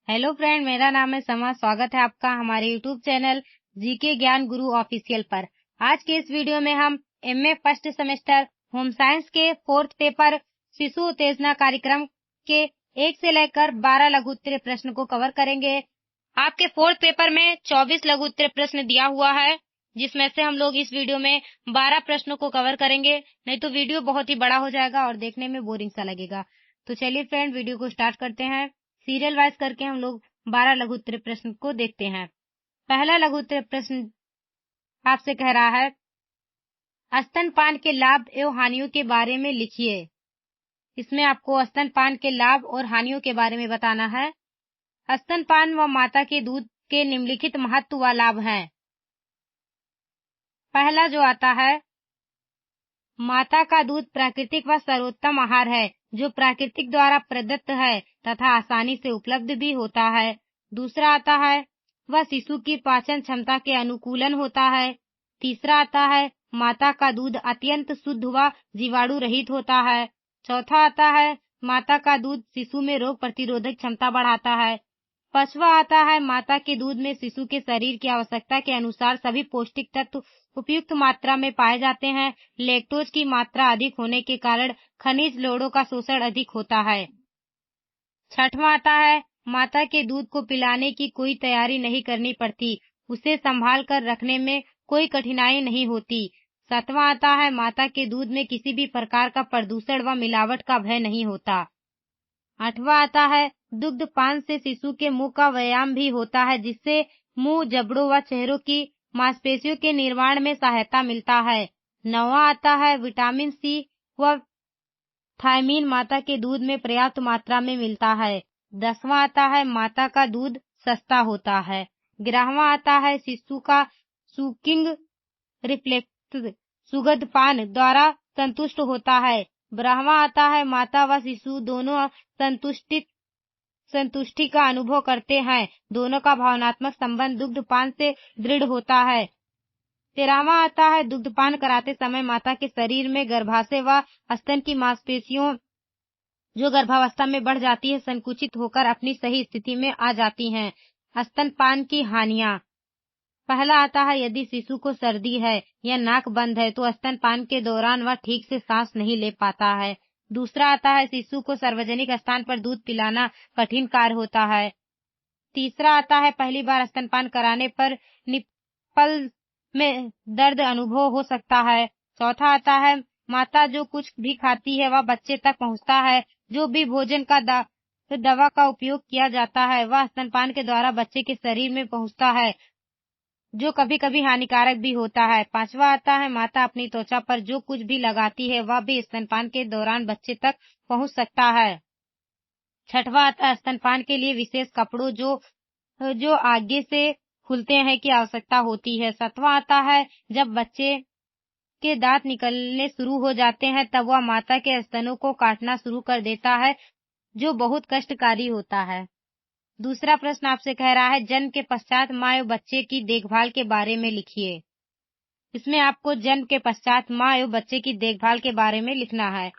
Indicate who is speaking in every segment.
Speaker 1: Hello friend, मेरा नाम है समा। स्वागत है आपका हमारे यूट्यूब चैनल जीके ज्ञान गुरु ऑफिशियल पर। आज के इस वीडियो में हम MA first semester home science के फोर्थ पेपर शिशु उत्तेजना कार्यक्रम के 1 से लेकर 12 लघु उत्तरीय प्रश्न को कवर करेंगे। आपके फोर्थ पेपर में 24 लघु उत्तरीय प्रश्न दिया हुआ है, जिसमें से हम लोग इस वीडियो में 12 प्रश्नों को कवर करेंगे। नहीं तो वीडियो बहुत ही बड़ा हो जाएगा और देखने में बोरिंग सा लगेगा। तो चलिए फ्रेंड, वीडियो को स्टार्ट करते हैं। सीरियल वाइज करके हम लोग 12 लघु उत्तरीय प्रश्न को देखते हैं। पहला लघु उत्तरीय प्रश्न आपसे कह रहा है, स्तनपान के लाभ एवं हानियों के बारे में लिखिए। इसमें आपको स्तनपान के लाभ और हानियों के बारे में बताना है। स्तनपान व माता के दूध के निम्नलिखित महत्व व लाभ हैं। पहला जो आता है, माता का दूध प्राकृतिक व सर्वोत्तम आहार है, जो प्राकृतिक द्वारा प्रदत्त है तथा आसानी से उपलब्ध भी होता है। दूसरा आता है, वह शिशु की पाचन क्षमता के अनुकूलन होता है। तीसरा आता है, माता का दूध अत्यंत शुद्ध व जीवाणु रहित होता है। चौथा आता है, माता का दूध शिशु में रोग प्रतिरोधक क्षमता बढ़ाता है। पांचवा आता है, माता के दूध में शिशु के शरीर की आवश्यकता के अनुसार सभी पौष्टिक तत्व उपयुक्त मात्रा में पाए जाते हैं। लैक्टोज की मात्रा अधिक होने के कारण खनिज लवणों का शोषण अधिक होता है। छठवां आता है, माता के दूध को पिलाने की कोई तैयारी नहीं करनी पड़ती, उसे संभाल कर रखने में कोई कठिनाई नहीं होती। सातवां आता है, माता के दूध में किसी भी प्रकार का प्रदूषण व मिलावट का भय नहीं होता। आठवां आता है, दुग्ध पान से शिशु के मुंह का व्यायाम भी होता है, जिससे मुंह, जबड़ों व चेहरों की मांसपेशियों के निर्माण में सहायता मिलता है। नौवां आता है, विटामिन सी व थायमीन माता के दूध में पर्याप्त मात्रा में मिलता है। 10वां आता है, माता का दूध सस्ता होता है। 11वां आता है, शिशु का सुकिंग रिफ्लेक्स सुगंध पान द्वारा संतुष्ट होता है। 12वां आता है, माता व शिशु दोनों संतुष्टि का अनुभव करते हैं। दोनों का भावनात्मक संबंध दुग्धपान से दृढ़ होता है। 13वां आता है, दुग्धपान कराते समय माता के शरीर में गर्भाशय व स्तन की मांसपेशियों जो गर्भावस्था में बढ़ जाती है, संकुचित होकर अपनी सही स्थिति में आ जाती हैं। स्तनपान की हानियां। पहला आता है, यदि शिशु को सर्दी है या नाक बंद है तो स्तनपान के दौरान वह ठीक से सांस नहीं ले पाता है। दूसरा आता है, शिशु को सार्वजनिक स्थान पर दूध पिलाना कठिन कार्य होता है। तीसरा आता है, पहली बार स्तनपान कराने पर निप्पल में दर्द अनुभव हो सकता है। चौथा आता है, माता जो कुछ भी खाती है वह बच्चे तक पहुंचता है। जो भी भोजन का दवा का उपयोग किया जाता है वह स्तनपान के द्वारा बच्चे के शरीर में पहुंचता है, जो कभी कभी हानिकारक भी होता है। पांचवा आता है, माता अपनी त्वचा पर जो कुछ भी लगाती है वह भी स्तनपान के दौरान बच्चे तक पहुंच सकता है। छठवां आता है, स्तनपान के लिए विशेष कपड़ों जो आगे से खुलते हैं की आवश्यकता होती है। सातवां आता है, जब बच्चे के दांत निकलने शुरू हो जाते हैं तब वह माता के स्तनों को काटना शुरू कर देता है, जो बहुत कष्टकारी होता है। दूसरा प्रश्न आपसे कह रहा है, जन्म के पश्चात माँ एवं बच्चे की देखभाल के बारे में लिखिए। इसमें आपको जन्म के पश्चात माँ एवं बच्चे की देखभाल के बारे में लिखना है।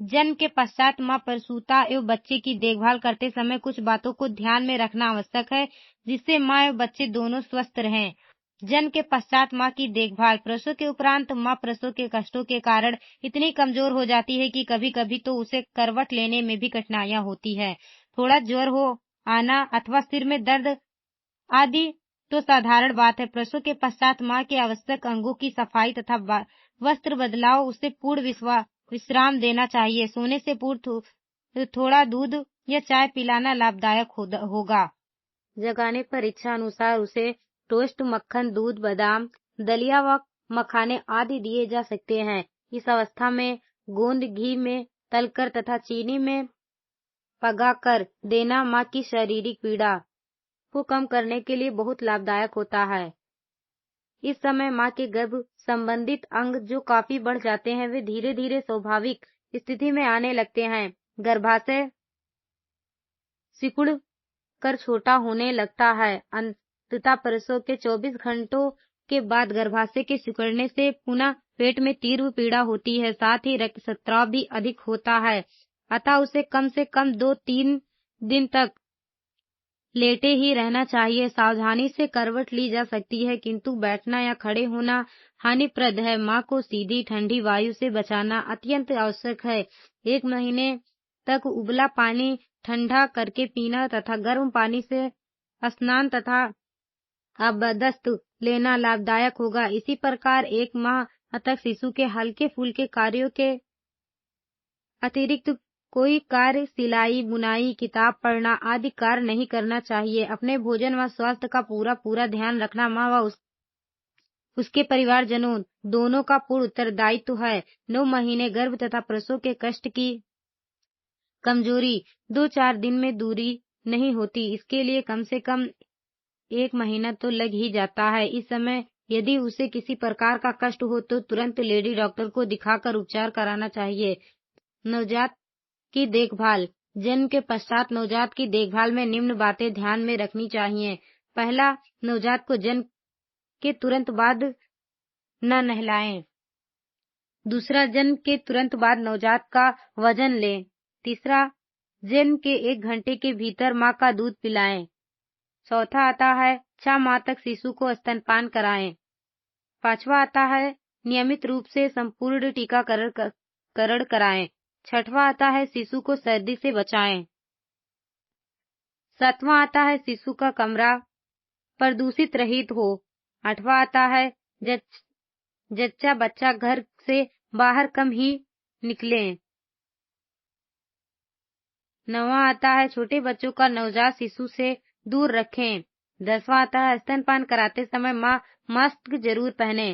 Speaker 1: जन्म के पश्चात माँ प्रसूता एवं बच्चे की देखभाल करते समय कुछ बातों को ध्यान में रखना आवश्यक है, जिससे माँ एवं बच्चे दोनों स्वस्थ रहें। जन्म के पश्चात माँ की देखभाल। प्रसव के उपरांत माँ प्रसव के कष्टों के कारण इतनी कमजोर हो जाती है कि कभी कभी तो उसे करवट लेने में भी कठिनाइयां होती है। थोड़ा ज्वर हो आना अथवा सिर में दर्द आदि तो साधारण बात है। प्रसव के पश्चात माँ के आवश्यक अंगों की सफाई तथा वस्त्र बदलाव, उसे पूर्ण विश्राम देना चाहिए। सोने से पूर्व थोड़ा दूध या चाय पिलाना लाभदायक होगा। जगाने पर इच्छा अनुसार उसे टोस्ट, मक्खन, दूध, बादाम, दलिया व मखाने आदि दिए जा सकते हैं। इस अवस्था में गोंद घी में तलकर तथा चीनी में पकाकर देना माँ की शारीरिक पीड़ा को कम करने के लिए बहुत लाभदायक होता है। इस समय माँ के गर्भ संबंधित अंग जो काफी बढ़ जाते हैं, वे धीरे धीरे स्वाभाविक स्थिति में आने लगते हैं। गर्भाशय सिकुड़ कर छोटा होने लगता है। अंततः प्रसव के 24 घंटों के बाद गर्भाशय के सिकुड़ने से पुनः पेट में तीव्र पीड़ा होती है, साथ ही रक्तस्राव भी अधिक होता है। अतः उसे कम से कम 2-3 दिन तक लेटे ही रहना चाहिए। सावधानी से करवट ली जा सकती है, किंतु बैठना या खड़े होना हानिप्रद है। माँ को सीधी ठंडी वायु से बचाना अत्यंत आवश्यक है। 1 महीने तक उबला पानी ठंडा करके पीना तथा गर्म पानी से स्नान तथा आबदस्त लेना लाभदायक होगा। इसी प्रकार 1 माह तक शिशु के हल्के फुल्के कार्यों के अतिरिक्त कोई कार्य सिलाई, बुनाई, किताब पढ़ना आदि कार्य नहीं करना चाहिए। अपने भोजन व स्वास्थ्य का पूरा ध्यान रखना माँ व उसके परिवारजनों दोनों का पूर्ण उत्तरदायित्व है। 9 महीने गर्भ तथा प्रसव के कष्ट की कमजोरी 2-4 दिन में दूरी नहीं होती। इसके लिए कम से कम 1 महीना तो लग ही जाता है। इस समय यदि उसे किसी प्रकार का कष्ट हो तो तुरंत लेडी डॉक्टर को दिखाकर उपचार कराना चाहिए। नवजात की देखभाल। जन्म के पश्चात नवजात की देखभाल में निम्न बातें ध्यान में रखनी चाहिए। पहला, नवजात को जन्म के तुरंत बाद न नहलाएं। दूसरा, जन्म के तुरंत बाद नवजात का वजन लें। तीसरा, जन्म के 1 घंटे के भीतर माँ का दूध पिलाएं। चौथा आता है 6 माह तक शिशु को स्तनपान कराएं। 5वां आता है नियमित रूप से संपूर्ण टीकाकरण कराएं। 6वां आता है शिशु को सर्दी से बचाएं। 7वां आता है शिशु का कमरा प्रदूषित रहित हो। 8वां आता है जच्चा बच्चा घर से बाहर कम ही निकले। 9वां आता है छोटे बच्चों का नवजात शिशु से दूर रखें। 10वां आता है स्तनपान कराते समय माँ मास्क जरूर पहने।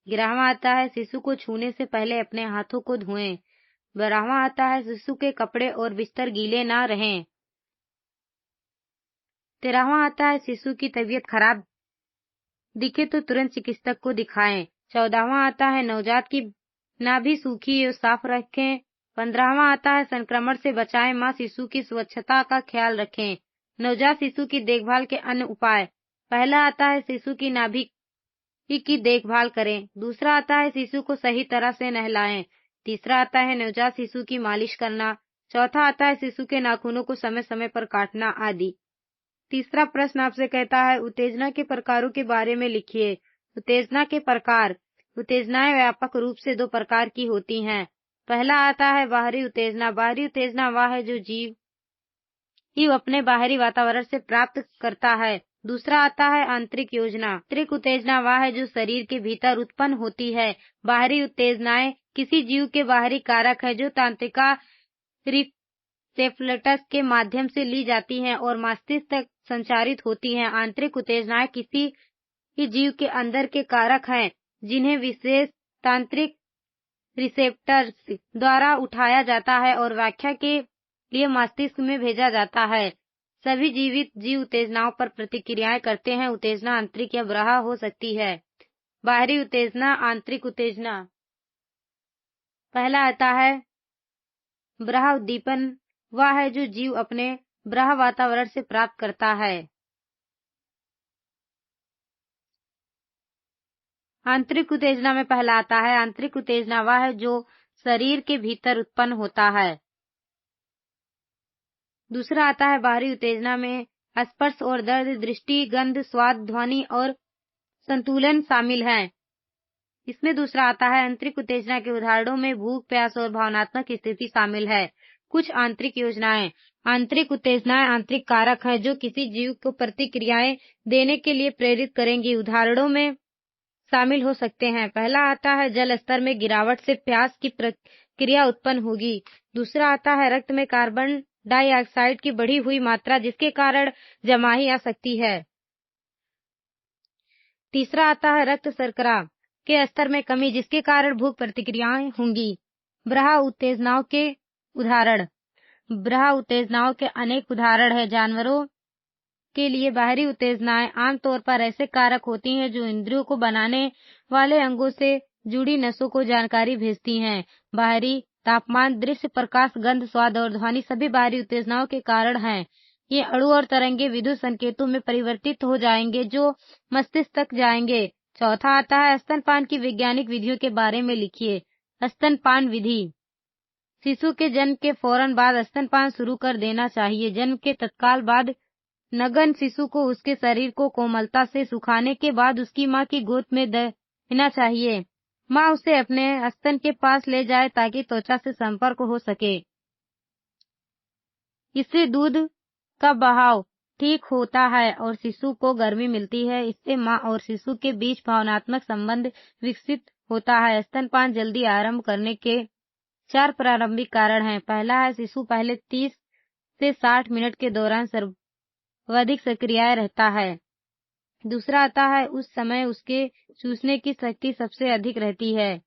Speaker 1: 11वां आता है शिशु को छूने से पहले अपने हाथों को धोएं। 12वां आता है शिशु के कपड़े और बिस्तर गीले ना रहें। 13वां आता है शिशु की तबीयत खराब दिखे तो तुरंत चिकित्सक को दिखाएं। 14वां आता है नवजात की नाभि सूखी और साफ रखें। 15वां आता है संक्रमण से बचाएं। माँ शिशु की स्वच्छता का ख्याल रखें। नवजात शिशु की देखभाल के अन्य उपाय। पहला आता है शिशु की नाभि की देखभाल करें। दूसरा आता है शिशु को सही तरह से नहलाएं। तीसरा आता है नवजात शिशु की मालिश करना। चौथा आता है शिशु के नाखूनों को समय समय पर काटना आदि। तीसरा प्रश्न आपसे कहता है उत्तेजना के प्रकारों के बारे में लिखिए। उत्तेजना के प्रकार। उत्तेजनाएं व्यापक रूप से 2 प्रकार की होती हैं। पहला आता है बाहरी उत्तेजना। बाहरी उत्तेजना वह है जो जीव अपने बाहरी वातावरण से प्राप्त करता है। दूसरा आता है आंतरिक योजना। आंतरिक उत्तेजना वह है जो शरीर के भीतर उत्पन्न होती है। बाहरी उत्तेजनाएं किसी जीव के बाहरी कारक है जो तंत्रिका रिसेप्टर्स के माध्यम से ली जाती हैं और मस्तिष्क तक संचारित होती हैं। आंतरिक उत्तेजनाएं किसी जीव के अंदर के कारक हैं जिन्हें विशेष तांत्रिक रिसेप्टर्स द्वारा उठाया जाता है और व्याख्या के लिए मस्तिष्क में भेजा जाता है। सभी जीवित जीव उत्तेजनाओं पर प्रतिक्रियाएं करते हैं। उत्तेजना आंतरिक या बाह्य हो सकती है। बाहरी उत्तेजना, आंतरिक उत्तेजना। पहला आता है बाह्य उद्दीपन। वह है जो जीव अपने बाह्य वातावरण से प्राप्त करता है। आंतरिक उत्तेजना में पहला आता है आंतरिक उत्तेजना वह है जो शरीर के भीतर उत्पन्न होता है। दूसरा आता है बाहरी उत्तेजना में स्पर्श और दर्द, दृष्टि, गंध, स्वाद, ध्वनि और संतुलन शामिल हैं। इसमें दूसरा आता है आंतरिक उत्तेजना के उदाहरणों में भूख, प्यास और भावनात्मक स्थिति शामिल है। कुछ आंतरिक योजनाएं। आंतरिक उत्तेजनाएं आंतरिक कारक है जो किसी जीव को प्रतिक्रियाएं देने के लिए प्रेरित करेंगी। उदाहरणों में शामिल हो सकते हैं। पहला आता है जल स्तर में गिरावट से प्यास की प्रक्रिया उत्पन्न होगी। दूसरा आता है रक्त में कार्बन डाइऑक्साइड की बढ़ी हुई मात्रा जिसके कारण जमाही आ सकती है। तीसरा आता है रक्त शर्करा के स्तर में कमी जिसके कारण भूख प्रतिक्रियाएं होंगी। बाह्य उत्तेजनाओं के उदाहरण। बाह्य उत्तेजनाओं के अनेक उदाहरण हैं। जानवरों के लिए बाहरी उत्तेजनाएं आमतौर पर ऐसे कारक होती हैं जो इंद्रियों को बनाने वाले अंगों से जुड़ी नसों को जानकारी भेजती हैं। बाहरी तापमान, दृश्य, प्रकाश, गंध, स्वाद और ध्वनि सभी बाहरी उत्तेजनाओं के कारण हैं। ये अणु और तरंगे विद्युत संकेतों में परिवर्तित हो जाएंगे जो मस्तिष्क तक जाएंगे। चौथा आता है स्तनपान की वैज्ञानिक विधियों के बारे में लिखिए। स्तनपान विधि। शिशु के जन्म के फौरन बाद स्तनपान शुरू कर देना चाहिए। जन्म के तत्काल बाद नगन शिशु को उसके शरीर को कोमलता से सुखाने के बाद उसकी मां की गोद में देना चाहिए। मां उसे अपने स्तन के पास ले जाए ताकि त्वचा से संपर्क हो सके। इससे दूध का बहाव ठीक होता है और शिशु को गर्मी मिलती है। इससे मां और शिशु के बीच भावनात्मक संबंध विकसित होता है। स्तनपान जल्दी आरंभ करने के 4 प्रारंभिक कारण हैं। पहला है, शिशु पहले 30 से 60 मिनट के दौरान सर्वाधिक सक्रिय रहता है। दूसरा आता है, उस समय उसके चूसने की शक्ति सबसे अधिक रहती है।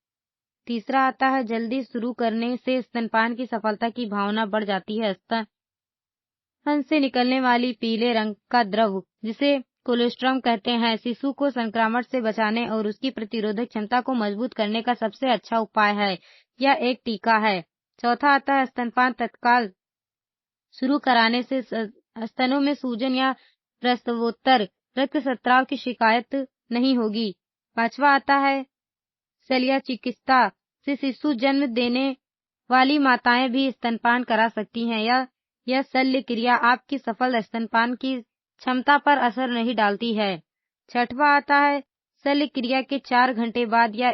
Speaker 1: तीसरा आता है, जल्दी शुरू करने से स्तनपान की सफलता की भावना बढ़ जाती है। स्तन से निकलने वाली पीले रंग का द्रव, जिसे कोलोस्ट्रम कहते हैं, शिशु को संक्रमण से बचाने और उसकी प्रतिरोधक क्षमता को मजबूत करने का सबसे अच्छा उपाय है। यह एक टीका है। चौथा आता है, स्तनपान तत्काल शुरू कराने से स्तनों में सूजन या प्रसवोत्तर रक्तस्राव की शिकायत नहीं होगी। पांचवा आता है, शल्य चिकित्सा से शिशु जन्म देने वाली माताएं भी स्तनपान करा सकती हैं। यह शल्य क्रिया आपकी सफल स्तनपान की क्षमता पर असर नहीं डालती है। छठवा आता है, शल्य क्रिया के 4 घंटे बाद या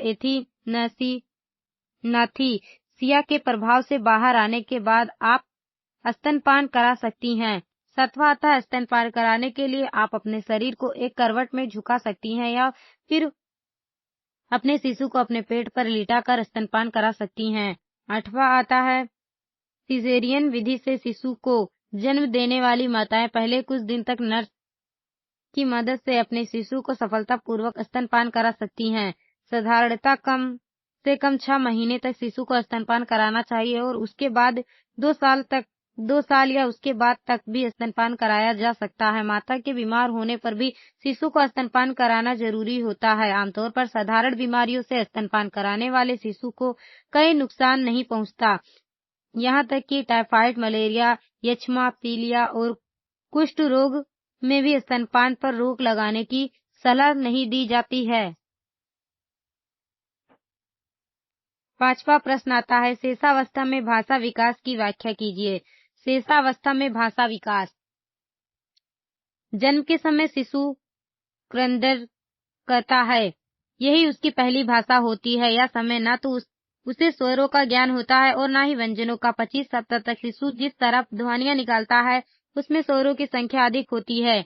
Speaker 1: एनास्थीसिया के प्रभाव से बाहर आने के बाद आप स्तनपान करा सकती हैं। सातवां आता है, स्तनपान कराने के लिए आप अपने शरीर को एक करवट में झुका सकती हैं या फिर अपने शिशु को अपने पेट पर लिटाकर स्तनपान करा सकती हैं। आठवां आता है, सिजेरियन विधि से शिशु को जन्म देने वाली माताएं पहले कुछ दिन तक नर्स की मदद से अपने शिशु को सफलतापूर्वक स्तनपान करा सकती हैं। साधारणतः कम से कम 6 महीने तक शिशु को स्तनपान कराना चाहिए और उसके बाद 2 साल या उसके बाद तक भी स्तनपान कराया जा सकता है। माता के बीमार होने पर भी शिशु को स्तनपान कराना जरूरी होता है। आमतौर पर साधारण बीमारियों से स्तनपान कराने वाले शिशु को कई नुकसान नहीं पहुंचता। यहाँ तक कि टाइफाइड, मलेरिया, यक्ष्मा, पीलिया और कुष्ठ रोग में भी स्तनपान पर रोक लगाने की सलाह नहीं दी जाती है। पांचवा प्रश्न आता है, शेषावस्था में भाषा विकास की व्याख्या कीजिए। शेषावस्था में भाषा विकास, जन्म के समय शिशु क्रंदन करता है। यही उसकी पहली भाषा होती है। यह समय न तो उसे स्वरों का ज्ञान होता है और न ही व्यंजनों का। 25 सप्ताह तक शिशु जिस तरह ध्वनियां निकालता है उसमें स्वरों की संख्या अधिक होती है।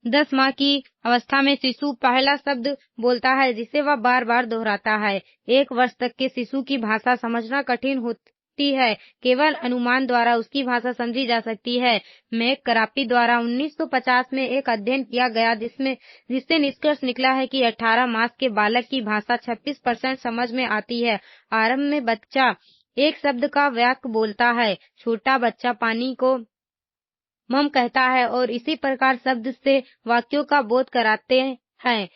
Speaker 1: 10 माह की अवस्था में शिशु पहला शब्द बोलता है जिसे वह बार बार दोहराता है। 1 वर्ष तक के शिशु की भाषा समझना कठिन होती है। केवल अनुमान द्वारा उसकी भाषा समझी जा सकती है। मैककार्थी द्वारा 1950 में एक अध्ययन किया गया जिससे निष्कर्ष निकला है कि 18 मास के बालक की भाषा 26% समझ में आती है। आरंभ में बच्चा एक शब्द का वाक्य बोलता है। छोटा बच्चा पानी को मम कहता है और इसी प्रकार शब्द से वाक्यों का बोध कराते हैं।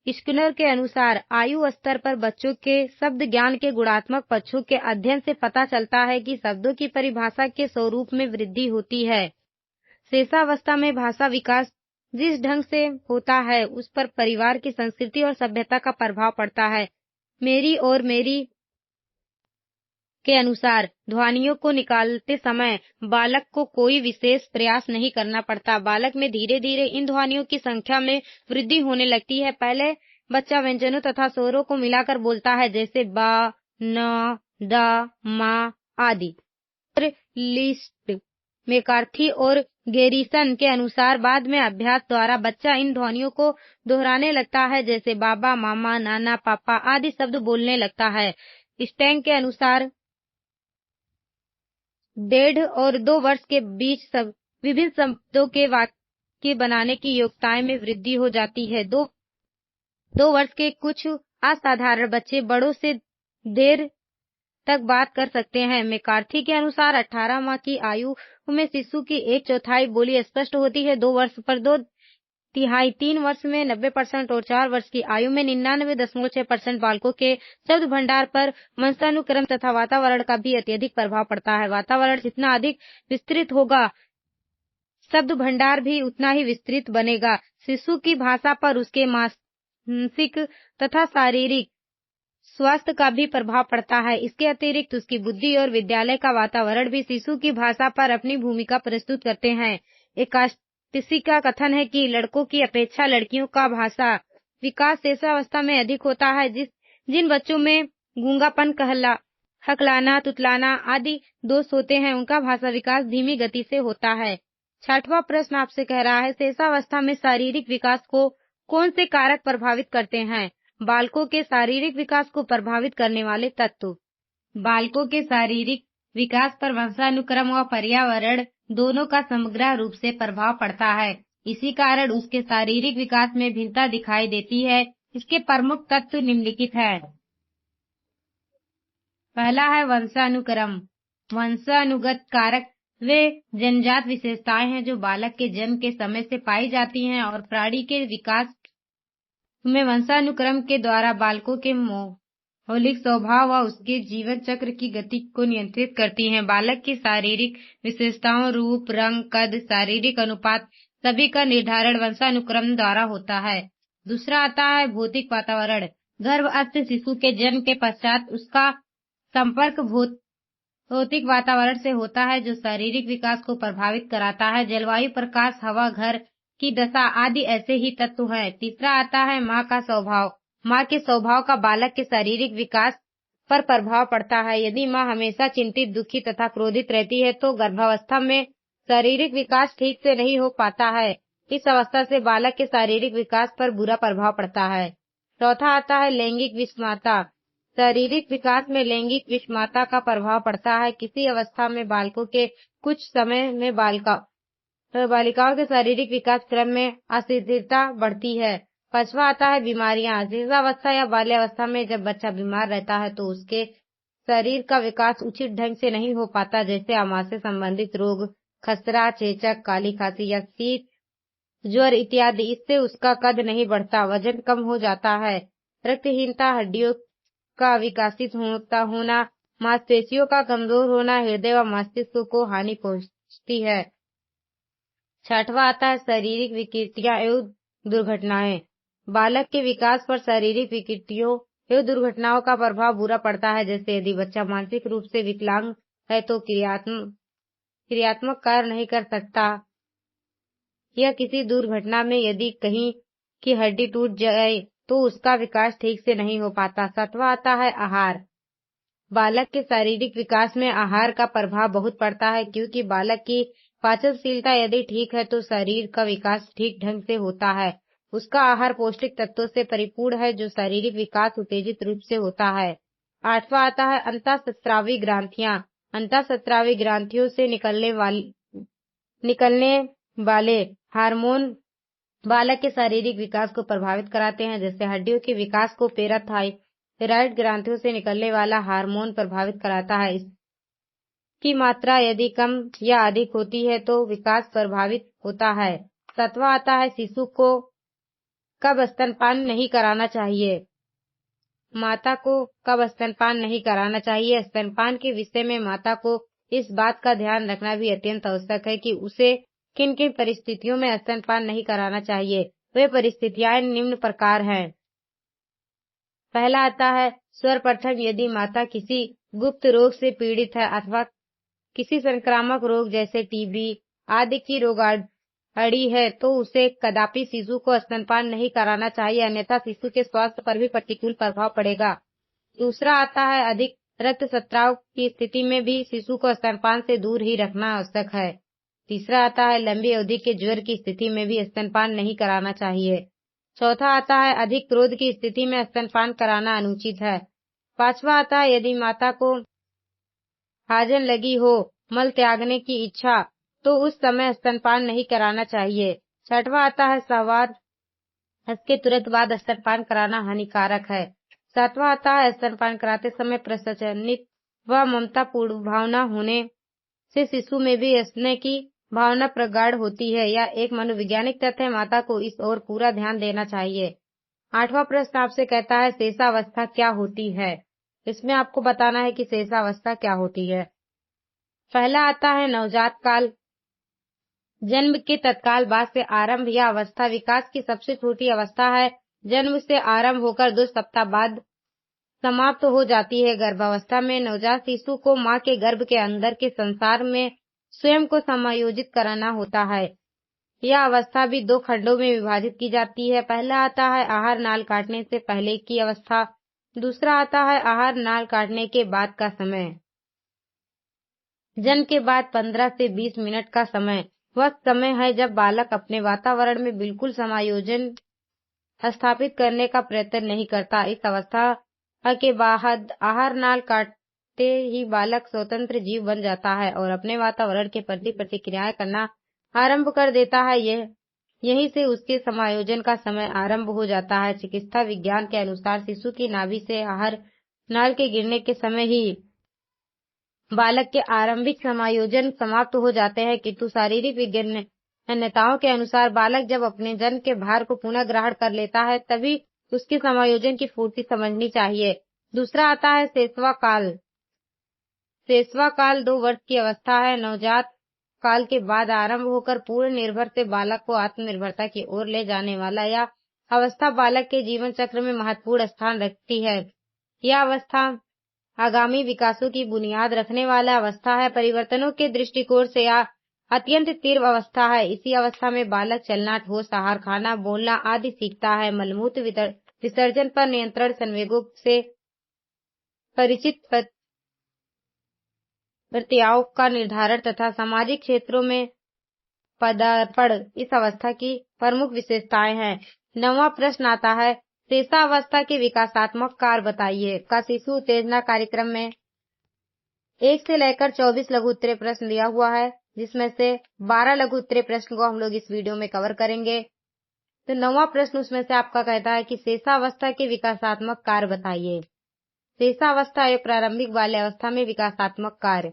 Speaker 1: स्किनर के अनुसार आयु स्तर पर बच्चों के शब्द ज्ञान के गुणात्मक पक्षों के अध्ययन से पता चलता है कि शब्दों की परिभाषा के स्वरूप में वृद्धि होती है। शेषावस्था में भाषा विकास जिस ढंग से होता है उस पर परिवार की संस्कृति और सभ्यता का प्रभाव पड़ता है। मेरी के अनुसार ध्वनियों को निकालते समय बालक को कोई विशेष प्रयास नहीं करना पड़ता। बालक में धीरे धीरे इन ध्वनियों की संख्या में वृद्धि होने लगती है। पहले बच्चा व्यंजनों तथा स्वरों को मिलाकर बोलता है, जैसे बा, न, द, मा आदि। लिस्ट, मैककार्थी और गैरिसन के अनुसार बाद में अभ्यास द्वारा बच्चा इन ध्वनियों को दोहराने लगता है, जैसे बाबा, मामा, नाना, पापा आदि शब्द बोलने लगता है। स्टैंग के अनुसार 1.5 और 2 वर्ष के बीच विभिन्न शब्दों के वाक्य बनाने की योग्यता में वृद्धि हो जाती है। 2 वर्ष के कुछ असाधारण बच्चे बड़ों से देर तक बात कर सकते हैं। मैककार्थी के अनुसार 18 माह की आयु में शिशु की 1/4 बोली स्पष्ट होती है। 2 वर्ष पर 2/3, 3 वर्ष में 90% और 4 वर्ष की आयु में 99.6% बालकों के शब्द भंडार पर वंशानुक्रम तथा वातावरण का भी अत्यधिक प्रभाव पड़ता है। वातावरण जितना अधिक विस्तृत होगा, शब्द भंडार भी उतना ही विस्तृत बनेगा। शिशु की भाषा पर उसके मानसिक तथा शारीरिक स्वास्थ्य का भी प्रभाव पड़ता है। इसके अतिरिक्त उसकी बुद्धि और विद्यालय का वातावरण भी शिशु की भाषा पर अपनी भूमिका प्रस्तुत करते हैं। किसी का कथन है कि लड़कों की अपेक्षा लड़कियों का भाषा विकास शेषावस्था में अधिक होता है। जिन बच्चों में गूंगापन, हकलाना, तुतलाना आदि दोष होते हैं, उनका भाषा विकास धीमी गति से होता है। 6वां प्रश्न आपसे कह रहा है, शेषावस्था में शारीरिक विकास को कौन से कारक प्रभावित करते हैं? बालकों के शारीरिक विकास को प्रभावित करने वाले तत्व। बालकों के शारीरिक विकास पर वंशानुक्रम व पर्यावरण दोनों का समग्र रूप से प्रभाव पड़ता है। इसी कारण उसके शारीरिक विकास में भिन्नता दिखाई देती है। इसके प्रमुख तत्व निम्नलिखित हैं। पहला है वंशानुक्रम। वंशानुगत कारक वे जन्मजात विशेषताएं हैं जो बालक के जन्म के समय से पाई जाती हैं और प्राणी के विकास में वंशानुक्रम के द्वारा बालकों के मौलिक स्वभाव व उसके जीवन चक्र की गति को नियंत्रित करती हैं। बालक की शारीरिक विशेषताओं, रूप, रंग, कद, शारीरिक अनुपात सभी का निर्धारण वंशानुक्रम द्वारा होता है। दूसरा आता है भौतिक वातावरण। गर्भस्थ शिशु के जन्म के पश्चात उसका संपर्क भौतिक वातावरण से होता है जो शारीरिक विकास को प्रभावित कराता है। जलवायु, प्रकाश, हवा, घर की दशा आदि ऐसे ही तत्व हैं। तीसरा आता है माँ का स्वभाव। माँ के स्वभाव का बालक के शारीरिक विकास पर प्रभाव पड़ता है। यदि माँ हमेशा चिंतित, दुखी तथा क्रोधित रहती है तो गर्भावस्था में शारीरिक विकास ठीक से नहीं हो पाता है। इस अवस्था से बालक के शारीरिक विकास पर बुरा प्रभाव पड़ता है। चौथा आता है लैंगिक विषमता। शारीरिक विकास में लैंगिक विषमता का प्रभाव पड़ता है। किसी अवस्था में बालकों के कुछ समय में बालिकाओं के शारीरिक विकास क्रम में अस्थिरता बढ़ती है। पांचवा आता है बीमारियां। शिशुअवस्था या बाल्यावस्था में जब बच्चा बीमार रहता है तो उसके शरीर का विकास उचित ढंग से नहीं हो पाता, जैसे आमाशय संबंधित रोग, खसरा, चेचक, काली खांसी या शीत, ज्वर इत्यादि। इससे उसका कद नहीं बढ़ता, वजन कम हो जाता है। रक्तहीनता, हड्डियों का विकासित होना, मांसपेशियों का कमजोर होना हृदय व मस्तिष्क को हानि पहुंचती है। छठवां आता है शारीरिक विकृतियां एवं दुर्घटनाएं। बालक के विकास पर शारीरिक विकृतियों एवं दुर्घटनाओं का प्रभाव बुरा पड़ता है। जैसे यदि बच्चा मानसिक रूप से विकलांग है तो क्रियात्मक कार्य नहीं कर सकता, या किसी दुर्घटना में यदि कहीं की हड्डी टूट जाए तो उसका विकास ठीक से नहीं हो पाता। सातवां आता है आहार। बालक के शारीरिक विकास में आहार का प्रभाव बहुत पड़ता है, क्योंकि बालक की पाचनशीलता यदि ठीक है तो शरीर का विकास ठीक ढंग से होता है। उसका आहार पौष्टिक तत्वों से परिपूर्ण है जो शारीरिक विकास उत्तेजित रूप से होता है। आठवां आता है अंतःस्रावी ग्रंथियां। अंतःस्रावी ग्रंथियों से निकलने वाले हार्मोन बालक के शारीरिक विकास को प्रभावित कराते हैं। जैसे हड्डियों के विकास को पैराथायराइड ग्रंथियों से निकलने वाला हार्मोन प्रभावित कराता है। इसकी मात्रा यदि कम या अधिक होती है तो विकास प्रभावित होता है। सातवां आता है शिशु को कब स्तनपान नहीं कराना चाहिए। माता को कब स्तनपान नहीं कराना चाहिए। स्तनपान के विषय में माता को इस बात का ध्यान रखना भी अत्यंत आवश्यक है कि उसे किन किन परिस्थितियों में स्तनपान नहीं कराना चाहिए। वे परिस्थितियां निम्न प्रकार हैं। पहला आता है सर्वप्रथम यदि माता किसी गुप्त रोग से पीड़ित है अथवा किसी संक्रामक रोग जैसे टीबी आदि की रोगाड़ी है तो उसे कदापि शिशु को स्तनपान नहीं कराना चाहिए, अन्यथा शिशु के स्वास्थ्य पर भी प्रतिकूल प्रभाव पड़ेगा। दूसरा आता है अधिक रक्तस्राव की स्थिति में भी शिशु को स्तनपान से दूर ही रखना आवश्यक है। तीसरा आता है लंबी अवधि के ज्वर की स्थिति में भी स्तनपान नहीं कराना चाहिए। चौथा आता है अधिक क्रोध की स्थिति में स्तनपान कराना अनुचित है। पांचवा आता है यदि माता को हाजन लगी हो, मल त्यागने की इच्छा, तो उस समय स्तनपान नहीं कराना चाहिए। छठवां आता है सहवास के तुरंत बाद स्तनपान कराना हानिकारक है। सातवां आता है स्तनपान कराते समय प्रसन्नित व ममतापूर्ण भावना होने से शिशु में भी स्नेह की भावना प्रगाढ़ होती है। यह एक मनोवैज्ञानिक तथ्य है, माता को इस ओर पूरा ध्यान देना चाहिए। आठवां प्रश्न आपसे कहता है शेषावस्था क्या होती है। इसमें आपको बताना है कि शेषावस्था क्या होती है। पहला आता है नवजात काल। जन्म के तत्काल बाद से आरंभ या अवस्था विकास की सबसे छोटी अवस्था है। जन्म से आरंभ होकर 2 सप्ताह बाद समाप्त हो जाती है। गर्भावस्था में नवजात शिशु को मां के गर्भ के अंदर के संसार में स्वयं को समायोजित कराना होता है। यह अवस्था भी 2 खंडों में विभाजित की जाती है। पहला आता है आहार नाल काटने से पहले की अवस्था, दूसरा आता है आहार नाल काटने के बाद का समय। जन्म के बाद 15 से 20 मिनट का समय वह समय है जब बालक अपने वातावरण में बिल्कुल समायोजन स्थापित करने का प्रयत्न नहीं करता। इस अवस्था के बाद आहार नाल काटते ही बालक स्वतंत्र जीव बन जाता है और अपने वातावरण के प्रति प्रतिक्रियाएं करना आरंभ कर देता है। यहीं से उसके समायोजन का समय आरंभ हो जाता है। चिकित्सा विज्ञान के अनुसार शिशु की नाभि से आहार नाल के गिरने के समय ही बालक के आरंभिक समायोजन समाप्त हो जाते हैं, किंतु शारीरिक विज्ञानताओं के अनुसार बालक जब अपने जन्म के भार को पुनः ग्रहण कर लेता है तभी उसके समायोजन की पूर्ति समझनी चाहिए। दूसरा आता है सेसवा काल। सेसवा काल 2 वर्ष की अवस्था है। नवजात काल के बाद आरंभ होकर पूर्ण निर्भर से बालक को आत्मनिर्भरता की ओर ले जाने वाला यह अवस्था बालक के जीवन चक्र में महत्वपूर्ण स्थान रखती है। यह अवस्था आगामी विकासों की बुनियाद रखने वाला अवस्था है। परिवर्तनों के दृष्टिकोण से यह अत्यंत तीव्र अवस्था है। इसी अवस्था में बालक चलना, ठोस आहार खाना, बोलना आदि सीखता है। मलमूत्र विसर्जन पर नियंत्रण, संवेगों से परिचित प्रक्रियाओं का निर्धारण तथा सामाजिक क्षेत्रों में पदार्पण इस अवस्था की प्रमुख विशेषताएं हैं। 9वां प्रश्न आता है शेषावस्था के विकासात्मक कार्य बताइए। का शिशु उत्तेजना कार्यक्रम में 1 से लेकर 24 लघु उत्तरीय प्रश्न दिया हुआ है, जिसमें से 12 लघु उत्तरीय प्रश्न को हम लोग इस वीडियो में कवर करेंगे। तो 9वां प्रश्न उसमें से आपका कहता है कि शेषावस्था के विकासात्मक कार्य बताइए। शेषावस्था एक प्रारंभिक बाल्यावस्था में विकासात्मक कार्य।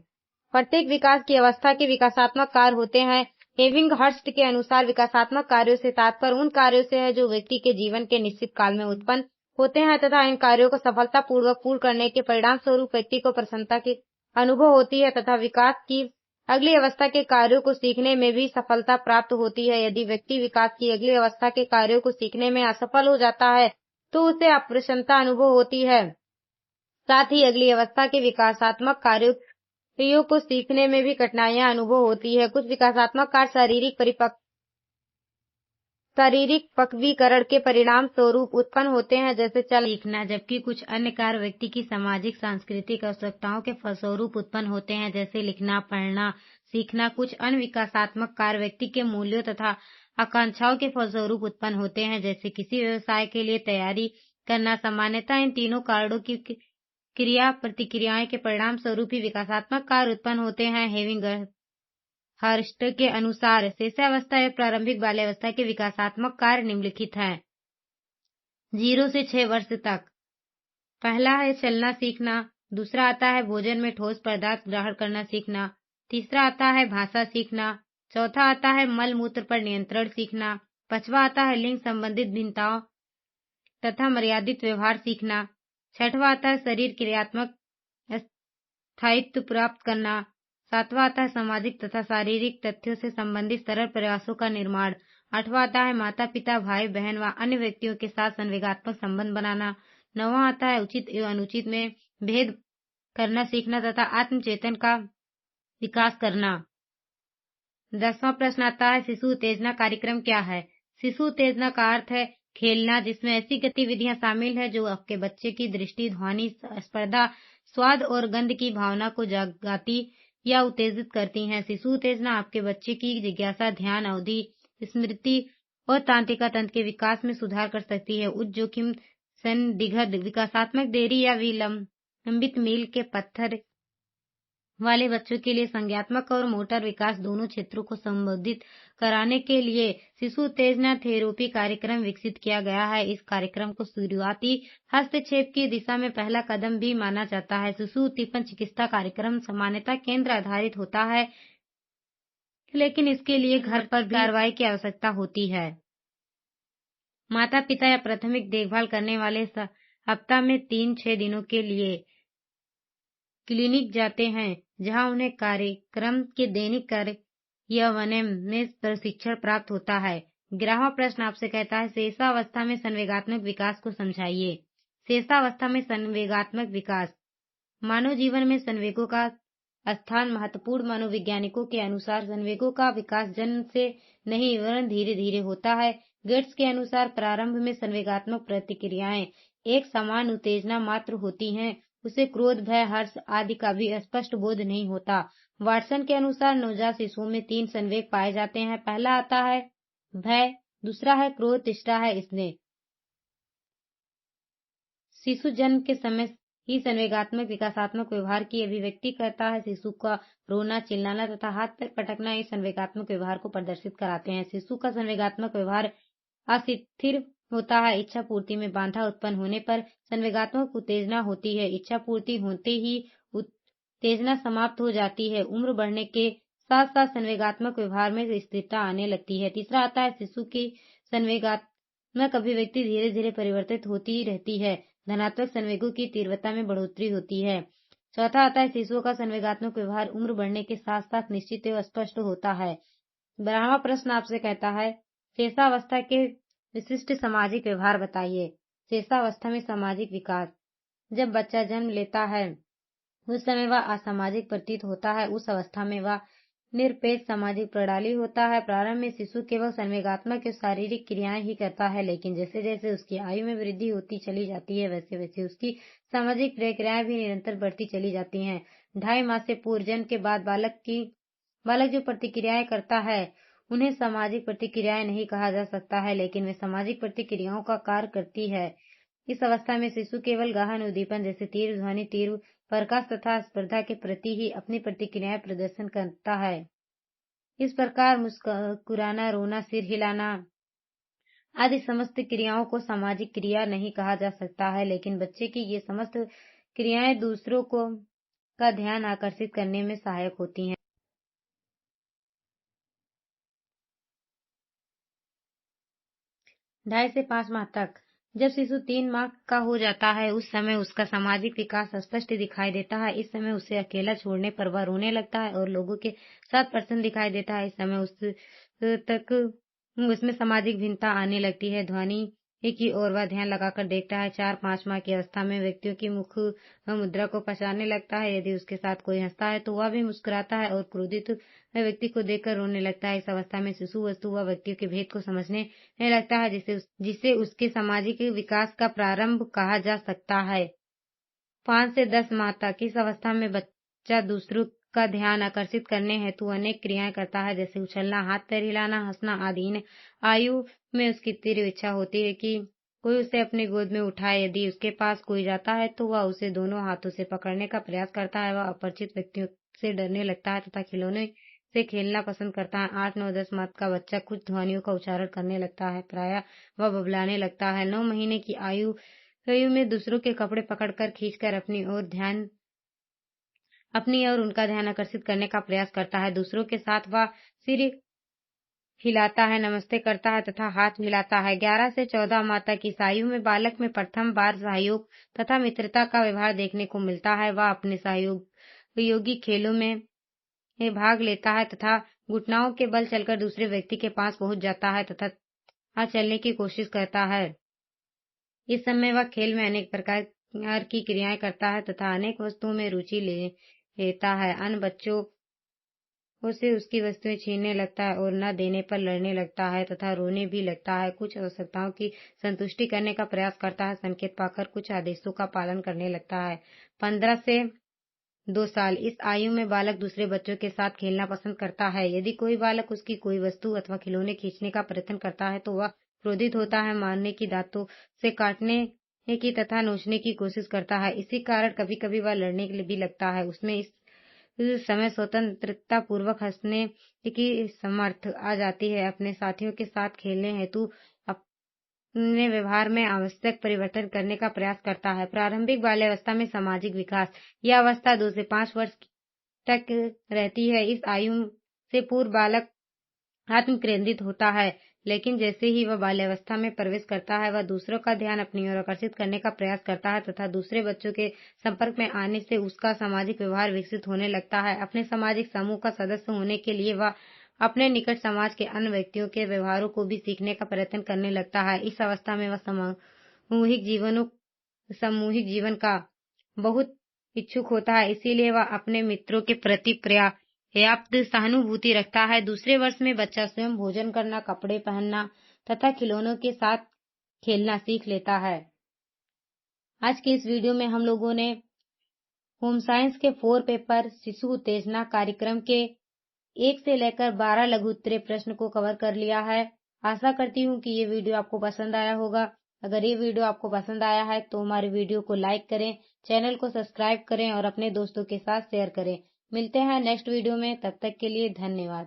Speaker 1: प्रत्येक विकास की अवस्था के विकासात्मक कार्य होते हैं। एबिंगहर्स्ट के अनुसार विकासात्मक कार्यों से तात्पर्य उन कार्यों से है जो व्यक्ति के जीवन के निश्चित काल में उत्पन्न होते हैं तथा इन कार्यों को सफलतापूर्वक पूर्ण करने के परिणाम स्वरूप व्यक्ति को प्रसन्नता की अनुभव होती है तथा विकास की अगली अवस्था के कार्यों को सीखने में भी सफलता प्राप्त होती है। यदि व्यक्ति विकास की अगली अवस्था के कार्यों को सीखने में असफल हो जाता है तो उसे अप्रसन्नता अनुभव होती है। साथ ही अगली अवस्था के विकासात्मक कार्यों को सीखने में भी कठिनाइयां अनुभव होती है। कुछ विकासात्मक कार्य शारीरिक पक्वीकरण के परिणाम स्वरूप उत्पन्न होते हैं, जैसे चल सीखना, जबकि कुछ अन्य कार्य व्यक्ति की सामाजिक सांस्कृतिक आवश्यकताओं के फलस्वरूप उत्पन्न होते हैं, जैसे लिखना, पढ़ना, सीखना। कुछ अन्य विकासात्मक कार्य व्यक्ति के मूल्यों तथा आकांक्षाओं के फलस्वरूप उत्पन्न होते हैं, जैसे किसी व्यवसाय के लिए तैयारी करना। सामान्यतः इन तीनों कारणों की क्रिया प्रतिक्रियाएं के परिणाम स्वरूप ही विकासात्मक कार्य उत्पन्न होते हैं। एबिंगहर्स्ट के अनुसार शेषावस्था या प्रारंभिक बाल्यावस्था के विकासात्मक कार्य निम्नलिखित हैं। 0 से 6 वर्ष तक। पहला है चलना सीखना, दूसरा आता है भोजन में ठोस पदार्थ ग्रहण करना सीखना, तीसरा आता है भाषा सीखना, चौथा आता है मल मूत्र पर नियंत्रण सीखना, पांचवा आता है लिंग संबंधित भिन्नताओं तथा मर्यादित व्यवहार सीखना, छठवां आता है शरीर क्रियात्मक स्थायित्व प्राप्त करना, सातवां आता है सामाजिक तथा शारीरिक तथ्यों से संबंधित सरल प्रयासों का निर्माण, आठवां आता है माता पिता, भाई बहन व अन्य व्यक्तियों के साथ संवेगात्मक संबंध बनाना, नौवां आता है उचित एवं अनुचित में भेद करना सीखना तथा आत्मचेतन का विकास करना। 10वां प्रश्न आता है शिशु उत्तेजना कार्यक्रम क्या है। शिशु उत्तेजना का अर्थ है खेलना, जिसमें ऐसी गतिविधियां शामिल है जो आपके बच्चे की दृष्टि, ध्वनि, स्पर्धा, स्वाद और गंध की भावना को जगाती या उत्तेजित करती हैं। शिशु उत्तेजना आपके बच्चे की जिज्ञासा, ध्यान अवधि, स्मृति और तांत्रिका तंत्र के विकास में सुधार कर सकती है। उच्च जोखिम संदिग्ध विकासात्मक देरी या विलंबित मील के पत्थर वाले बच्चों के लिए संज्ञानात्मक और मोटर विकास दोनों क्षेत्रों को संबोधित कराने के लिए शिशु उत्तेजना थेरेपी कार्यक्रम विकसित किया गया है। इस कार्यक्रम को शुरुआती हस्तक्षेप की दिशा में पहला कदम भी माना जाता है। शिशु उद्दीपन चिकित्सा कार्यक्रम सामान्यतः केंद्र आधारित होता है, लेकिन इसके लिए घर पर भी कार्रवाई की आवश्यकता होती है। माता पिता या प्राथमिक देखभाल करने वाले हफ्ता में 3-6 दिनों के लिए क्लिनिक जाते हैं, जहां उन्हें कार्यक्रम के दैनिक कार्यान्वयन में प्रशिक्षण प्राप्त होता है। 11वां प्रश्न आपसे कहता है शेषावस्था में संवेगात्मक विकास को समझाइए। शेषावस्था में संवेगात्मक विकास मानव जीवन में संवेगों का स्थान महत्वपूर्ण मनोवैज्ञानिकों के अनुसार संवेगों का विकास जन्म से नहीं वरन धीरे धीरे होता है। गेट्स के अनुसार प्रारंभ में संवेगात्मक प्रतिक्रियाएं एक समान उत्तेजना मात्र होती हैं, उसे क्रोध, भय, हर्ष आदि का भी स्पष्ट बोध नहीं होता। वाटसन के अनुसार नवजात शिशुओं में 3 संवेग पाए जाते हैं। पहला आता है भय, दूसरा है क्रोध, तीसरा है स्नेह। शिशु जन्म के समय ही संवेगात्मक विकासात्मक व्यवहार की अभिव्यक्ति करता है। शिशु का रोना, चिल्लाना तथा हाथ पैर पटकना इस संवेगात्मक व्यवहार को प्रदर्शित कराते हैं। शिशु का संवेगात्मक व्यवहार अस्थिर होता है। इच्छा पूर्ति में बाधा उत्पन्न होने पर संवेगात्मक उत्तेजना होती है। इच्छा पूर्ति होते ही उत्तेजना समाप्त हो जाती है। उम्र बढ़ने के साथ साथ संवेगात्मक व्यवहार में स्थिरता आने लगती है। तीसरा आता है शिशु की संवेगात्मक अभिव्यक्ति धीरे धीरे परिवर्तित होती ही रहती है। धनात्मक संवेगों की तीव्रता में बढ़ोतरी होती है। चौथा आता है शिशुओं का संवेगात्मक व्यवहार उम्र बढ़ने के साथ साथ निश्चित एवं स्पष्ट होता है। 12वां प्रश्न आपसे कहता है शेषावस्था के विशिष्ट सामाजिक व्यवहार बताइए। शेषावस्था में सामाजिक विकास। जब बच्चा जन्म लेता है उस समय वह असामाजिक प्रतीत होता है। उस अवस्था में वह निरपेक्ष सामाजिक प्रणाली होता है। प्रारंभ में शिशु केवल संवेगात्मक और शारीरिक क्रियाएं ही करता है, लेकिन जैसे जैसे उसकी आयु में वृद्धि होती चली जाती है वैसे वैसे उसकी सामाजिक प्रक्रियाएं भी निरंतर बढ़ती चली जाती हैं। 2.5 माह से पूर्व जन्म के बाद बालक जो प्रतिक्रियाएं करता है उन्हें सामाजिक प्रतिक्रियाएं नहीं कहा जा सकता है, लेकिन वे सामाजिक प्रतिक्रियाओं का कार्य करती है। इस अवस्था में शिशु केवल गहन उद्दीपन जैसे तीव्र ध्वनि, तीव्र प्रकाश तथा स्पर्धा के प्रति ही अपनी प्रतिक्रियाएं प्रदर्शन करता है। इस प्रकार मुस्कुराना, रोना, सिर हिलाना आदि समस्त क्रियाओं को सामाजिक क्रिया नहीं कहा जा सकता है, लेकिन बच्चे की ये समस्त क्रियाएं दूसरों का ध्यान आकर्षित करने में सहायक होती हैं। 2.5 से 5 माह तक। जब शिशु 3 माह का हो जाता है उस समय उसका सामाजिक विकास स्पष्ट दिखाई देता है। इस समय उसे अकेला छोड़ने पर वह रोने लगता है और लोगों के साथ प्रसन्न दिखाई देता है। इस समय उसमें सामाजिक भिन्नता आने लगती है। ध्वनि की ओर वह ध्यान लगाकर देखता है। 4-5 माह की अवस्था में व्यक्तियों की मुख मुद्रा को पहचानने लगता है। यदि उसके साथ कोई हंसता है तो वह भी मुस्कुराता है और क्रोधित व्यक्ति को देखकर रोने लगता है। इस अवस्था में शिशु वस्तु व व्यक्तियों के भेद को समझने लगता है, जिसे उसके सामाजिक विकास का प्रारंभ कहा जा सकता है। 5 से 10 माह तक। इस अवस्था में बच्चा दूसरों का ध्यान आकर्षित करने हेतु अनेक क्रियाएं करता है, जैसे उछलना, हाथ पैर हिलाना, हंसना आदि। इन आयु में उसकी तीव्र इच्छा होती है कि कोई उसे अपनी गोद में उठाए। यदि उसके पास कोई जाता है तो वह उसे दोनों हाथों से पकड़ने का प्रयास करता है। वह अपरिचित व्यक्तियों से डरने लगता है तथा खिलौने से खेलना पसंद करता है। 8, 9, 10 माह का बच्चा कुछ ध्वनियों का उच्चारण करने लगता है। प्रायः वह बबलाने लगता है। 9 महीने की आयु में दूसरों के कपड़े पकड़कर खींचकर अपनी और उनका ध्यान आकर्षित करने का प्रयास करता है। दूसरों के साथ वह सिर हिलाता है, नमस्ते करता है तथा हाथ मिलाता है। 11 से 14 माह तक इस आयु में बालक में प्रथम बार सहयोग तथा मित्रता का व्यवहार देखने को मिलता है। वह अपने सहयोगी खेलों में भाग लेता है तथा घुटनाओं के बल चलकर दूसरे व्यक्ति के पास पहुंच जाता है तथा चलने की कोशिश करता है। इस समय वह खेल में अनेक प्रकार की क्रियाएं करता है तथा अनेक वस्तुओं में रुचि लेता है। अन्य बच्चों उसे उसकी वस्तुएं छीनने लगता है और न देने पर लड़ने लगता है तथा रोने भी लगता है। कुछ आवश्यकताओं की संतुष्टि करने का प्रयास करता है। संकेत पाकर कुछ आदेशों का पालन करने लगता है। 15 से 2 साल। इस आयु में बालक दूसरे बच्चों के साथ खेलना पसंद करता है। यदि कोई बालक उसकी कोई वस्तु अथवा खिलौने खींचने का प्रयत्न करता है तो वह क्रोधित होता है, मारने की, दांतों से काटने की तथा नोचने की कोशिश करता है। इसी कारण कभी कभी वह लड़ने भी लगता है। उसमें इस समय स्वतंत्रता पूर्वक हंसने की समर्थ आ जाती है। अपने साथियों के साथ खेलने हेतु अपने व्यवहार में आवश्यक परिवर्तन करने का प्रयास करता है। प्रारंभिक बाल्यावस्था में सामाजिक विकास। यह अवस्था 2 से 5 वर्ष तक रहती है। इस आयु से पूर्व बालक आत्म केंद्रित होता है, लेकिन जैसे ही वह बाल्यावस्था में प्रवेश करता है वह दूसरों का ध्यान अपनी ओर आकर्षित करने का प्रयास करता है तथा दूसरे बच्चों के संपर्क में आने से उसका सामाजिक व्यवहार विकसित होने लगता है। अपने सामाजिक समूह का सदस्य होने के लिए वह अपने निकट समाज के अन्य व्यक्तियों के व्यवहारों को भी सीखने का प्रयत्न करने लगता है। इस अवस्था में वह सामूहिक जीवन का बहुत इच्छुक होता है, इसीलिए वह अपने मित्रों के प्रति पर्याप्त सहानुभूति रखता है। दूसरे वर्ष में बच्चा स्वयं भोजन करना, कपड़े पहनना तथा खिलौनों के साथ खेलना सीख लेता है। आज के इस वीडियो में हम लोगों ने होम साइंस के 4 पेपर शिशु उत्तेजना कार्यक्रम के 1 से लेकर 12 लघु उत्तरीय प्रश्न को कवर कर लिया है। आशा करती हूँ कि ये वीडियो आपको पसंद आया होगा। अगर ये वीडियो आपको पसंद आया है तो हमारे वीडियो को लाइक करें, चैनल को सब्सक्राइब करें और अपने दोस्तों के साथ शेयर करें। मिलते हैं नेक्स्ट वीडियो में, तब तक के लिए धन्यवाद।